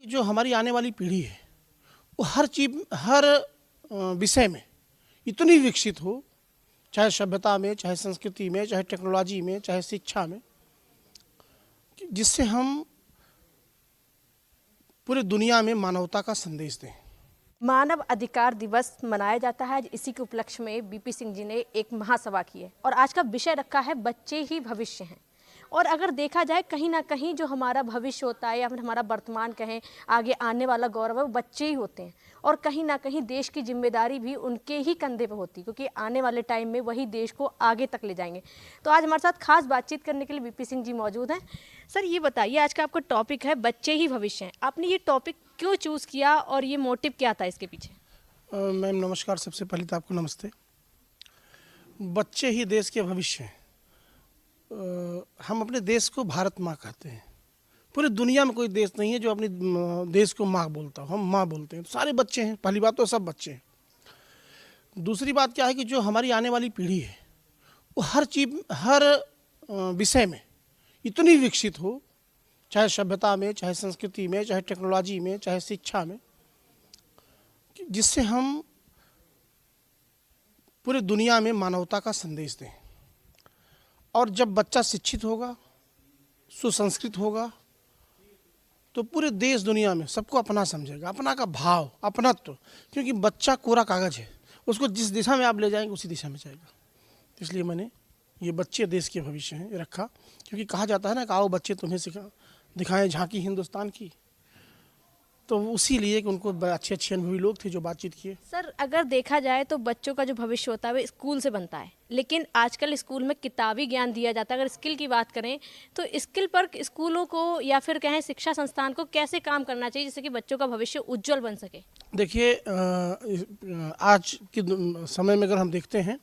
जो हमारी आने वाली पीढ़ी है वो हर चीज हर विषय में इतनी विकसित हो, चाहे सभ्यता में, चाहे संस्कृति में, चाहे टेक्नोलॉजी में, चाहे शिक्षा में, जिससे हम पूरे दुनिया में मानवता का संदेश दें। मानव अधिकार दिवस मनाया जाता है। इसी के उपलक्ष्य में बीपी सिंह जी ने एक महासभा की है और आज का विषय रखा है बच्चे ही भविष्य हैं। और अगर देखा जाए कहीं ना कहीं जो हमारा भविष्य होता है या फिर हमारा वर्तमान कहें, आगे आने वाला गौरव है, वो बच्चे ही होते हैं। और कहीं ना कहीं देश की जिम्मेदारी भी उनके ही कंधे पे होती है, क्योंकि आने वाले टाइम में वही देश को आगे तक ले जाएंगे। तो आज हमारे साथ खास बातचीत करने के लिए बीपी सिंह जी मौजूद हैं। सर ये बताइए, आज का आपका टॉपिक है बच्चे ही भविष्य हैं। आपने ये टॉपिक क्यों चूज़ किया और ये मोटिव क्या था इसके पीछे? मैम नमस्कार, सबसे पहले तो आपको नमस्ते। बच्चे ही देश के भविष्य हैं। हम अपने देश को भारत माँ कहते हैं। पूरी दुनिया में कोई देश नहीं है जो अपने देश को माँ बोलता हो। हम माँ बोलते हैं, तो सारे बच्चे हैं। पहली बात तो सब बच्चे हैं। दूसरी बात क्या है कि जो हमारी आने वाली पीढ़ी है वो हर चीज हर विषय में इतनी विकसित हो, चाहे सभ्यता में, चाहे संस्कृति में, चाहे टेक्नोलॉजी में, चाहे शिक्षा में, जिससे हम पूरे दुनिया में मानवता का संदेश दें। और जब बच्चा शिक्षित होगा, सुसंस्कृत होगा, तो पूरे देश दुनिया में सबको अपना समझेगा, अपना का भाव, अपनत्व। क्योंकि बच्चा कोरा कागज है, उसको जिस दिशा में आप ले जाएंगे उसी दिशा में जाएगा। इसलिए मैंने ये बच्चे देश के भविष्य हैं रखा, क्योंकि कहा जाता है ना कि आओ बच्चे तुम्हें दिखाएं झांकी हिंदुस्तान की। तो उसी लिए कि उनको अच्छे अच्छे अनुभवी लोग थे जो बातचीत किए। सर अगर देखा जाए तो बच्चों का जो भविष्य होता है वो स्कूल से बनता है, लेकिन आजकल स्कूल में किताबी ज्ञान दिया जाता है। अगर स्किल की बात करें तो स्किल पर स्कूलों को या फिर कहें शिक्षा संस्थान को कैसे काम करना चाहिए जिससे कि बच्चों का भविष्य उज्जवल बन सके? देखिए, आज के समय में अगर हम देखते हैं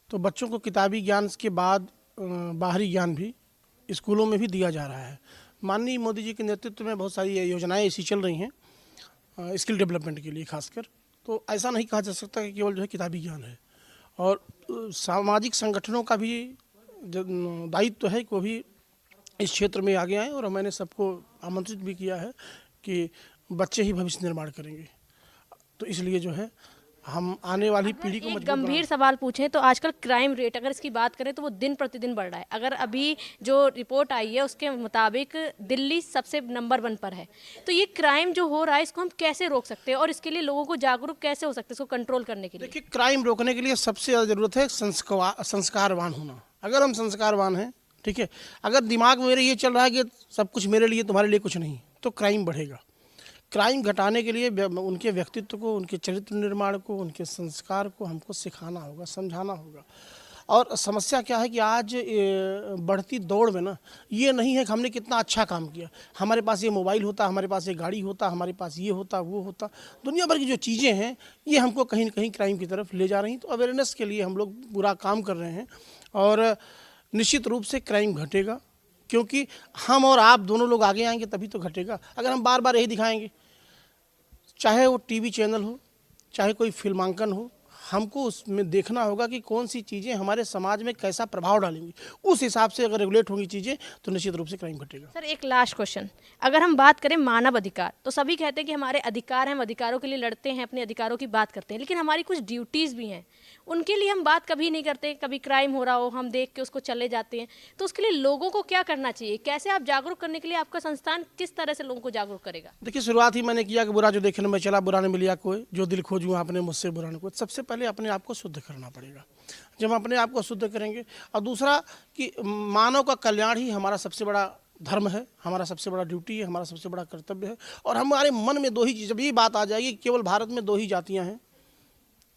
तो बच्चों को किताबी ज्ञान के बाद बाहरी ज्ञान भी स्कूलों में भी दिया जा रहा है। माननीय मोदी जी के नेतृत्व में बहुत सारी योजनाएं ऐसी चल रही हैं स्किल डेवलपमेंट के लिए खासकर। तो ऐसा नहीं कहा जा सकता कि केवल जो है किताबी ज्ञान है। और सामाजिक संगठनों का भी दायित्व है कि वो भी इस क्षेत्र में आगे आए। और मैंने सबको आमंत्रित भी किया है कि बच्चे ही भविष्य निर्माण करेंगे। तो इसलिए जो है हम आने वाली पीढ़ी को एक गंभीर सवाल पूछें तो आजकल क्राइम रेट अगर इसकी बात करें तो वो दिन प्रतिदिन बढ़ रहा है। अगर अभी जो रिपोर्ट आई है उसके मुताबिक दिल्ली सबसे नंबर 1 पर है। तो ये क्राइम जो हो रहा है इसको हम कैसे रोक सकते हैं और इसके लिए लोगों को जागरूक कैसे हो सकते हैं इसको कंट्रोल करने के लिए? देखिए, क्राइम रोकने के लिए सबसे ज़्यादा ज़रूरत है संस्कारवान होना। अगर हम संस्कारवान हैं, ठीक है, अगर दिमाग में मेरे ये चल रहा है कि सब कुछ मेरे लिए, तुम्हारे लिए कुछ नहीं, तो क्राइम बढ़ेगा। क्राइम घटाने के लिए उनके व्यक्तित्व को, उनके चरित्र निर्माण को, उनके संस्कार को हमको सिखाना होगा, समझाना होगा। और समस्या क्या है कि आज बढ़ती दौड़ में ना ये नहीं है कि हमने कितना अच्छा काम किया, हमारे पास ये मोबाइल होता, हमारे पास ये गाड़ी होता, हमारे पास ये होता, वो होता। दुनिया भर की जो चीज़ें हैं ये हमको कहीं न कहीं क्राइम की तरफ ले जा रही हैं। तो अवेयरनेस के लिए हम लोग पूरा काम कर रहे हैं और निश्चित रूप से क्राइम घटेगा, क्योंकि हम और आप दोनों लोग आगे आएंगे तभी तो घटेगा। अगर हम बार बार यही दिखाएंगे, चाहे वो टीवी चैनल हो, चाहे कोई फिल्मांकन हो, हमको उसमें देखना होगा कि कौन सी चीज़ें हमारे समाज में कैसा प्रभाव डालेंगी। उस हिसाब से अगर रेगुलेट होंगी चीज़ें तो निश्चित रूप से क्राइम घटेगा। सर एक लास्ट क्वेश्चन, अगर हम बात करें मानव अधिकार, तो सभी कहते हैं कि हमारे अधिकार हैं, हम अधिकारों के लिए लड़ते हैं, अपने अधिकारों की बात करते हैं, लेकिन हमारी कुछ ड्यूटीज़ भी हैं, उनके लिए हम बात कभी नहीं करते। कभी क्राइम हो रहा हो हम देख के उसको चले जाते हैं। तो उसके लिए लोगों को क्या करना चाहिए? कैसे आप जागरूक करने के लिए आपका संस्थान किस तरह से लोगों को जागरूक करेगा? देखिए, शुरुआत ही मैंने किया कि बुरा जो देखने में चला बुरा ने मिलिया कोई, जो दिल खोजूँ आपने मुझसे बुरा न कोई। सबसे पहले अपने आप को शुद्ध करना पड़ेगा। जब हम अपने आप को शुद्ध करेंगे, और दूसरा कि मानव का कल्याण ही हमारा सबसे बड़ा धर्म है, हमारा सबसे बड़ा ड्यूटी है, हमारा सबसे बड़ा कर्तव्य है। और हमारे मन में दो ही चीज़, जब ये बात आ जाएगी केवल भारत में 2 ही जातियाँ हैं,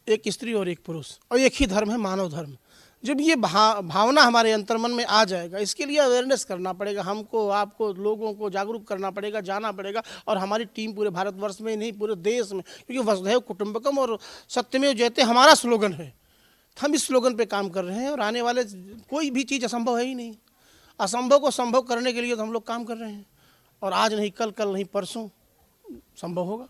एक स्त्री और एक पुरुष, और एक ही धर्म है, मानव धर्म। जब ये भावना हमारे अंतर्मन में आ जाएगा, इसके लिए अवेयरनेस करना पड़ेगा, हमको, आपको, लोगों को जागरूक करना पड़ेगा, जाना पड़ेगा। और हमारी टीम पूरे भारतवर्ष में नहीं, पूरे देश में, क्योंकि वसुधैव कुटुंबकम और सत्यमेव जयते हमारा स्लोगन है। हम इस स्लोगन पे काम कर रहे हैं और आने वाले कोई भी चीज़ असंभव है ही नहीं। असंभव को संभव करने के लिए तो हम लोग काम कर रहे हैं, और आज नहीं कल, कल नहीं परसों संभव होगा।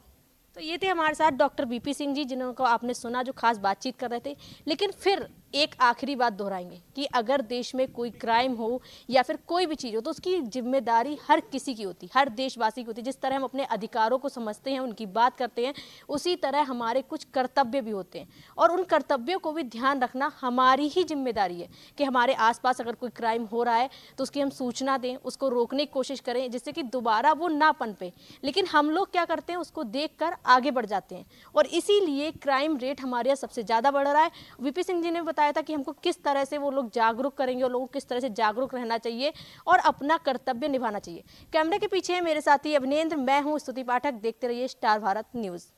तो ये थे हमारे साथ डॉक्टर बीपी सिंह जी, जिनको आपने सुना, जो खास बातचीत कर रहे थे। लेकिन फिर एक आखिरी बात दोहराएंगे कि अगर देश में कोई क्राइम हो या फिर कोई भी चीज़ हो तो उसकी जिम्मेदारी हर किसी की होती, हर देशवासी की होती। जिस तरह हम अपने अधिकारों को समझते हैं, उनकी बात करते हैं, उसी तरह हमारे कुछ कर्तव्य भी होते हैं और उन कर्तव्यों को भी ध्यान रखना हमारी ही जिम्मेदारी है कि हमारे आसपास अगर कोई क्राइम हो रहा है तो उसकी हम सूचना दें, उसको रोकने की कोशिश करें जिससे कि दोबारा वो ना पनपे। लेकिन हम लोग क्या करते हैं, उसको देखकर आगे बढ़ जाते हैं और इसीलिए क्राइम रेट हमारे यहाँ सबसे ज़्यादा बढ़ रहा है। वीपी सिंह जी ने बताया था कि हमको किस तरह से वो लोग जागरूक करेंगे और लोगों को किस तरह से जागरूक रहना चाहिए और अपना कर्तव्य निभाना चाहिए। कैमरे के पीछे है मेरे साथी अभिनेंद्र, मैं हूँ स्तुति पाठक। देखते रहिए स्टार भारत न्यूज़।